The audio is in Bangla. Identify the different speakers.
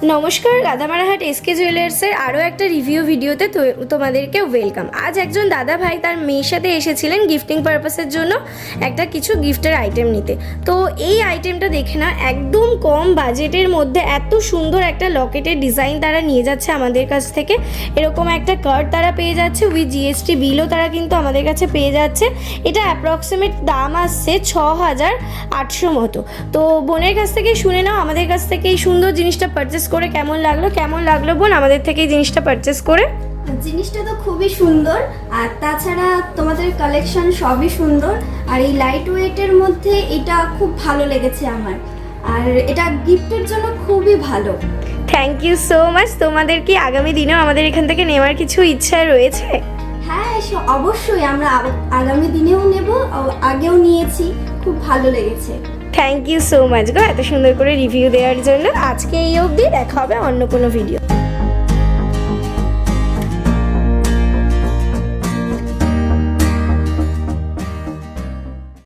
Speaker 1: নমস্কার, রাধামারাহাট এসকে জুয়েলার্সের আরও একটা রিভিউ ভিডিওতে তোমাদেরকে ওয়েলকাম। আজ একজন দাদা ভাই তার মেয়ের সাথে এসেছিলেন গিফটিং পারপাসের জন্য একটা কিছু গিফটের আইটেম নিতে। তো এই আইটেমটা দেখে না, একদম কম বাজেটের মধ্যে এত সুন্দর একটা লকেটের ডিজাইন তারা নিয়ে যাচ্ছে আমাদের কাছ থেকে। এরকম একটা কার্ড তারা পেয়ে যাচ্ছে, উইথ জিএসটি বিলও তারা কিন্তু আমাদের কাছে পেয়ে যাচ্ছে। এটা অ্যাপ্রক্সিমেট দাম আসছে 6,800 মতো। তো বোনের কাছ থেকে শুনে নাও আমাদের কাছ থেকে এই সুন্দর জিনিসটা পারচেস করে কেমন লাগলো বোন আমাদের থেকে এই জিনিসটা পারচেস করে?
Speaker 2: জিনিসটা তো খুবই সুন্দর, আর তাছাড়া তোমাদের কালেকশন সবই সুন্দর, আর এই লাইট ওয়েটের মধ্যে এটা খুব ভালো লেগেছে আমার, আর এটা গিফটের জন্য খুবই ভালো।
Speaker 1: Thank you so much. তোমাদের কি আগামী দিনেও আমাদের এখান থেকে নেওয়ার কিছু ইচ্ছা রয়েছে?
Speaker 2: হ্যাঁ, অবশ্যই আমরা আগামী দিনেও নেব, আগেও নিয়েছি, খুব ভালো লেগেছে।
Speaker 1: থ্যাংক ইউ সো মাচ গো এত সুন্দর করে রিভিউ দেওয়ার জন্য। আজকে এই অবধি, দেখা হবে অন্য কোনো ভিডিও।